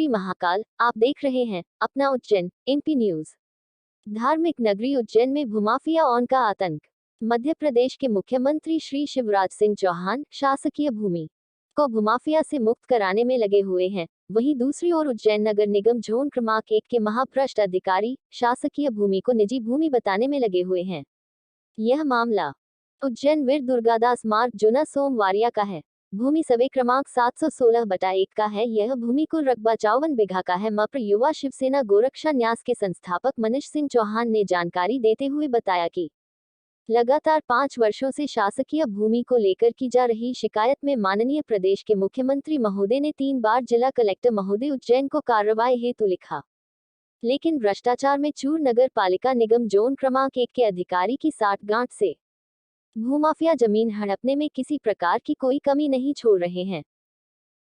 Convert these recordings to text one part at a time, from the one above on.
श्री महाकाल। आप देख रहे हैं अपना उज्जैन एमपी न्यूज। धार्मिक नगरी उज्जैन में भूमाफिया ऑन का आतंक। मध्य प्रदेश के मुख्यमंत्री श्री शिवराज सिंह चौहान शासकीय भूमि को भूमाफिया से मुक्त कराने में लगे हुए हैं। वहीं दूसरी ओर उज्जैन नगर निगम जोन क्रमांक 1 के महाभ्रष्ट अधिकारी शासकीय भूमि को निजी भूमि बताने में लगे हुए हैं। यह मामला उज्जैन वीर दुर्गादास मार्ग जुना सोमवारिया का है। भूमि सर्वे क्रमांक 716/1 का है। यह भूमि कुल रकबा 54 बीघा का है। मप्र युवा शिवसेना गोरक्षा न्यास के संस्थापक मनीष सिंह चौहान ने जानकारी देते हुए बताया कि लगातार 5 वर्षों से शासकीय भूमि को लेकर की जा रही शिकायत में माननीय प्रदेश के मुख्यमंत्री महोदय ने 3 बार जिला कलेक्टर महोदय उज्जैन को कार्रवाई हेतु लिखा, लेकिन भ्रष्टाचार में चूर नगर पालिका निगम जोन क्रमांक 1 के अधिकारी की साठगांठ से भूमाफिया जमीन हड़पने में किसी प्रकार की कोई कमी नहीं छोड़ रहे हैं।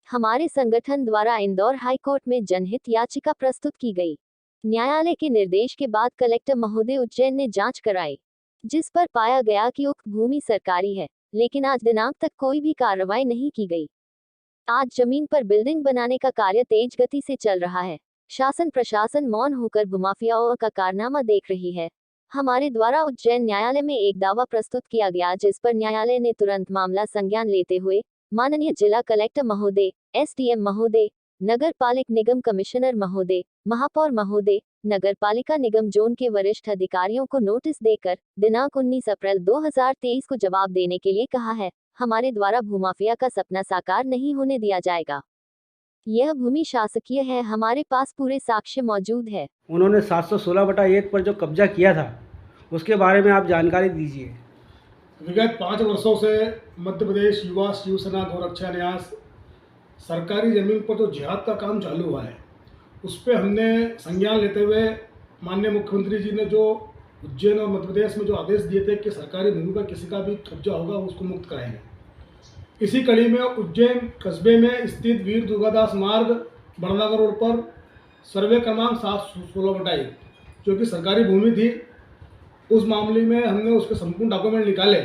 हमारे संगठन द्वारा इंदौर हाई कोर्ट में जनहित याचिका प्रस्तुत की गई। न्यायालय के निर्देश के बाद कलेक्टर महोदय उज्जैन ने जांच कराई, जिस पर पाया गया कि उक्त भूमि सरकारी है, लेकिन आज दिनांक तक कोई भी कार्रवाई नहीं की गई। आज जमीन पर बिल्डिंग बनाने का कार्य तेज गति से चल रहा है। शासन प्रशासन मौन होकर भूमाफियाओं का कारनामा देख रही है। हमारे द्वारा उज्जैन न्यायालय में एक दावा प्रस्तुत किया गया, जिस पर न्यायालय ने तुरंत मामला संज्ञान लेते हुए माननीय जिला कलेक्टर महोदय, एसडीएम महोदय, नगर पालिक निगम कमिश्नर महोदय, महापौर महोदय, नगर पालिका निगम जोन के वरिष्ठ अधिकारियों को नोटिस देकर दिनांक 19 अप्रैल 2023 को जवाब देने के लिए कहा है। हमारे द्वारा भूमाफिया का सपना साकार नहीं होने दिया जाएगा। यह भूमि शासकीय है। हमारे पास पूरे साक्ष्य मौजूद है। उन्होंने 716/1 पर जो कब्जा किया था उसके बारे में आप जानकारी दीजिए। विगत 5 वर्षों से मध्य प्रदेश युवा शिवसेना गोरक्षा न्यास सरकारी ज़मीन पर जो जिहाद का काम चालू हुआ है, उस पर हमने संज्ञान लेते हुए माननीय मुख्यमंत्री जी ने जो उज्जैन और मध्य प्रदेश में जो आदेश दिए थे कि सरकारी भूमि पर किसी का भी कब्जा होगा उसको मुक्त कराएंगे। इसी कड़ी में उज्जैन कस्बे में स्थित वीर दुर्गादास मार्ग बड़नगर रोड पर सर्वे क्रमांक 716/1 जो कि सरकारी भूमि थी, उस मामले में हमने उसके संपूर्ण डॉक्यूमेंट निकाले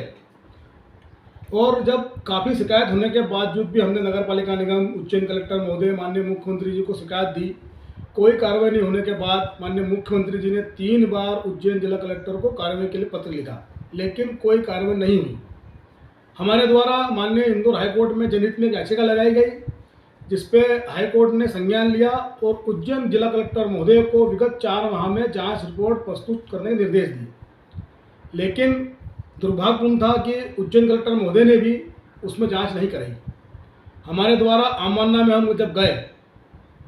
और जब काफ़ी शिकायत होने के बावजूद भी हमने नगर पालिका निगम, उज्जैन कलेक्टर महोदय, माननीय मुख्यमंत्री जी को शिकायत दी। कोई कार्रवाई नहीं होने के बाद माननीय मुख्यमंत्री जी ने 3 बार उज्जैन जिला कलेक्टर को कार्रवाई के लिए पत्र लिखा, लेकिन कोई कार्रवाई नहीं हुई। हमारे द्वारा माननीय इंदौर हाईकोर्ट में जनहित में एक याचिका लगाई गई, जिसपे हाईकोर्ट ने संज्ञान लिया और उज्जैन जिला कलेक्टर महोदय को विगत 4 माह में जांच रिपोर्ट प्रस्तुत करने के निर्देश दिए। लेकिन दुर्भाग्यपूर्ण था कि उज्जैन कलेक्टर महोदय ने भी उसमें जांच नहीं कराई। हमारे द्वारा आममान्ना में हम जब गए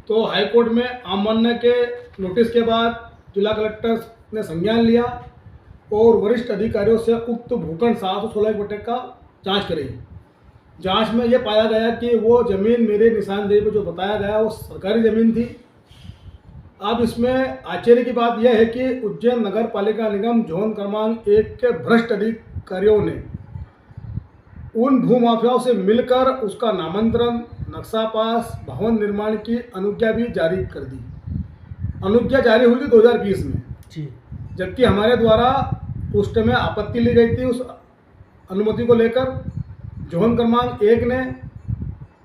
तो हाईकोर्ट में आममान्ना के नोटिस के बाद जिला कलेक्टर ने संज्ञान लिया और वरिष्ठ अधिकारियों से उक्त भूखंड 716 का जांच करी। जांच में यह पाया गया कि वो ज़मीन मेरे निशानदेही पर जो बताया गया वो सरकारी ज़मीन थी। अब इसमें आश्चर्य की बात यह है कि उज्जैन नगर पालिका निगम जोन क्रमांक 1 के भ्रष्ट अधिकारियों ने उन भूमाफियाओं से मिलकर उसका नामांतरण, नक्शा पास, भवन निर्माण की अनुज्ञा भी जारी कर दी। अनुज्ञा जारी हुई थी 2020 में जी, जबकि हमारे द्वारा उस समय आपत्ति ली गई थी उस अनुमति को लेकर। जोन क्रमांक 1 ने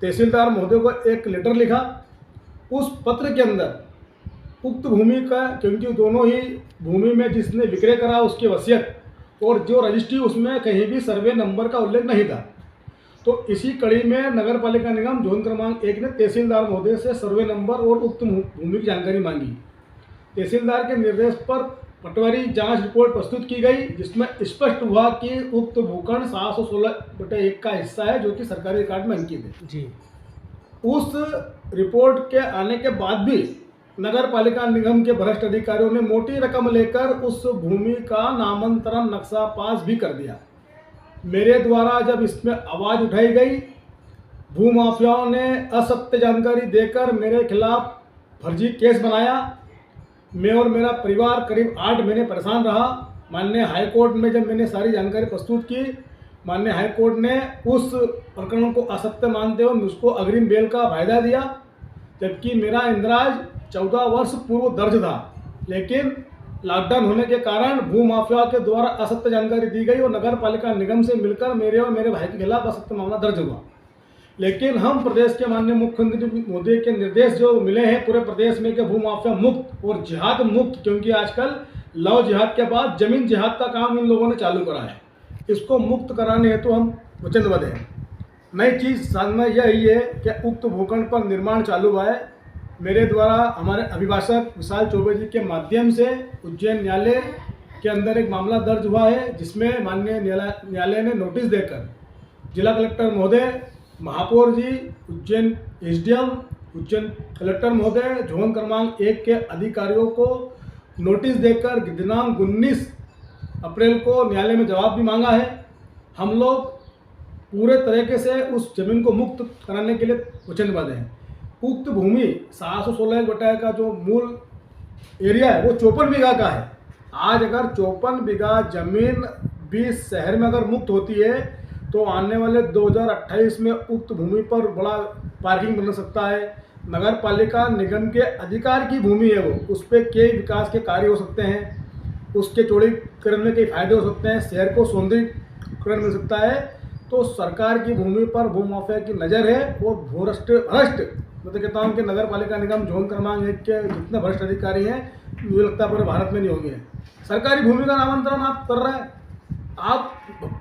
तहसीलदार महोदय को एक लेटर लिखा। उस पत्र के अंदर उक्त भूमि का, क्योंकि दोनों ही भूमि में जिसने विक्रय करा उसकी वसीयत और जो रजिस्ट्री, उसमें कहीं भी सर्वे नंबर का उल्लेख नहीं था। तो इसी कड़ी में नगर पालिका निगम जोन क्रमांक 1 ने तहसीलदार महोदय से सर्वे नंबर और उक्त भूमि की जानकारी मांगी। तहसीलदार के निर्देश पर पटवारी जांच रिपोर्ट प्रस्तुत की गई, जिसमें स्पष्ट हुआ कि उक्त भूखंड 716/1 का हिस्सा है, जो कि सरकारी रिकॉर्ड में अंकित है जी। उस रिपोर्ट के आने के बाद भी नगर पालिका निगम के भ्रष्ट अधिकारियों ने मोटी रकम लेकर उस भूमि का नामांतरण, नक्शा पास भी कर दिया। मेरे द्वारा जब इसमें आवाज़ उठाई गई, भूमाफियाओं ने असत्य जानकारी देकर मेरे खिलाफ फर्जी केस बनाया। मैं और मेरा परिवार करीब 8 महीने परेशान रहा। माननीय हाईकोर्ट में जब मैंने सारी जानकारी प्रस्तुत की, माननीय हाईकोर्ट ने उस प्रकरण को असत्य मानते हुए मुझको अग्रिम बेल का वायदा दिया, जबकि मेरा इंदिराज 14 वर्ष पूर्व दर्ज था। लेकिन लॉकडाउन होने के कारण भूमाफिया के द्वारा असत्य जानकारी दी गई और नगर पालिका निगम से मिलकर मेरे और मेरे भाई के खिलाफ असत्य मामला दर्ज हुआ। लेकिन हम प्रदेश के माननीय मुख्यमंत्री मोदी के निर्देश जो मिले हैं पूरे प्रदेश में कि भूमाफिया मुक्त और जिहाद मुक्त, क्योंकि आजकल लव जिहाद के बाद जमीन जिहाद का काम इन लोगों ने चालू करा है, इसको मुक्त कराने हेतु हम वचनबद्ध हैं। नई चीज़ सामने यही है कि उक्त भूखंड पर निर्माण चालू हुआ है। मेरे द्वारा हमारे अभिभाषक विशाल चौबे जी के माध्यम से उज्जैन न्यायालय के अंदर एक मामला दर्ज हुआ है, जिसमें माननीय न्यायालय ने नोटिस देकर जिला कलेक्टर महोदय, महापौर जी, उज्जैन एसडीएम, उज्जैन कलेक्टर महोदय, जोन क्रमांक 1 के अधिकारियों को नोटिस देकर दिनांक 19 अप्रैल को न्यायालय में जवाब भी मांगा है। हम लोग पूरे तरीके से उस जमीन को मुक्त कराने के लिए वचनबद्ध हैं। उक्त भूमि 716 बटा का जो मूल एरिया है वो 54 बीघा का है। आज अगर 54 बीघा जमीन 20 शहर में अगर मुक्त होती है तो आने वाले 2028 में उक्त भूमि पर बड़ा पार्किंग बन सकता है। नगर पालिका निगम के अधिकार की भूमि है वो, उस पर कई विकास के कार्य हो सकते हैं, उसके चौड़ीकरण में कई फायदे हो सकते हैं, शहर को सौंदर्यीकरण मिल सकता है। तो सरकार की भूमि पर भूमाफिया की नज़र है और भ्रष्ट मतलब कहता हूँ कि नगर पालिका निगम जोन क्रमांक 1 के जितने भ्रष्ट अधिकारी हैं मुझे लगता है पूरे भारत में नहीं होंगे। सरकारी भूमि का नामांतरण आप कर रहे हैं, आप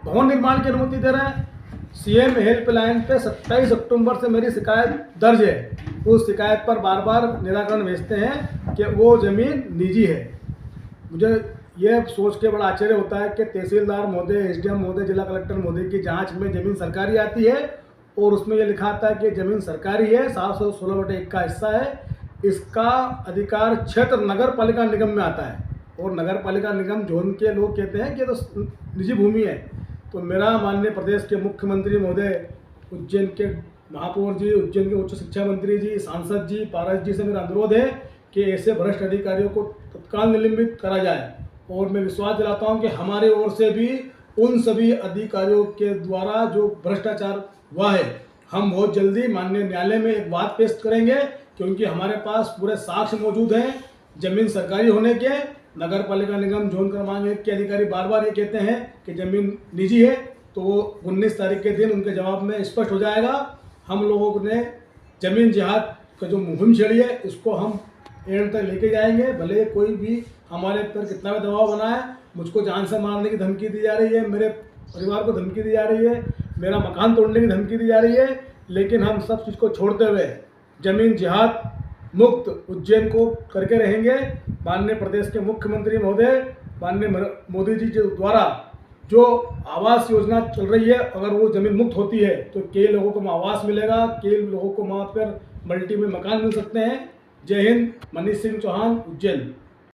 भवन निर्माण की अनुमति दे रहे हैं। सीएम हेल्पलाइन पे 27 अक्टूबर से मेरी शिकायत दर्ज है, उस शिकायत पर बार बार निराकरण भेजते हैं कि वो ज़मीन निजी है। मुझे यह सोच के बड़ा आश्चर्य होता है कि तहसीलदार महोदय, एसडीएम महोदय, जिला कलेक्टर महोदय की जांच में ज़मीन सरकारी आती है और उसमें यह लिखा आता है कि ज़मीन सरकारी है, 716/1 का हिस्सा है, इसका अधिकार क्षेत्र नगर पालिका निगम में आता है और नगर पालिका निगम जोन के लोग कहते हैं कि तो निजी भूमि है। तो मेरा माननीय प्रदेश के मुख्यमंत्री महोदय, उज्जैन के महापौर जी, उज्जैन के उच्च शिक्षा मंत्री जी, सांसद जी, पारस जी से मेरा अनुरोध है कि ऐसे भ्रष्ट अधिकारियों को तत्काल निलंबित करा जाए। और मैं विश्वास दिलाता हूं कि हमारे ओर से भी उन सभी अधिकारियों के द्वारा जो भ्रष्टाचार हुआ है हम बहुत जल्दी माननीय न्यायालय में एक बात पेश करेंगे, क्योंकि हमारे पास पूरे साक्ष्य मौजूद हैं। जमीन सरकारी होने के नगर पालिका निगम जोन क्रमांक 1 के अधिकारी बार बार ये कहते हैं कि ज़मीन निजी है, तो वो 19 तारीख के दिन उनके जवाब में स्पष्ट हो जाएगा। हम लोगों ने जमीन जिहाद का जो मुहिम छेड़ी है इसको हम एंड तक लेके जाएंगे, भले कोई भी हमारे पर कितना भी दबाव बनाए। मुझको जान से मारने की धमकी दी जा रही है, मेरे परिवार को धमकी दी जा रही है, मेरा मकान तोड़ने की धमकी दी जा रही है, लेकिन हम सब चीज़ को छोड़ते हुए जमीन जिहाद मुक्त उज्जैन को करके रहेंगे। माननीय प्रदेश के मुख्यमंत्री महोदय, माननीय मोदी जी के द्वारा जो आवास योजना चल रही है, अगर वो ज़मीन मुक्त होती है तो कई लोगों को आवास मिलेगा, कई लोगों को वहाँ पर मल्टी में मकान मिल सकते हैं। जय हिंद। मनीष सिंह चौहान, उज्जैन।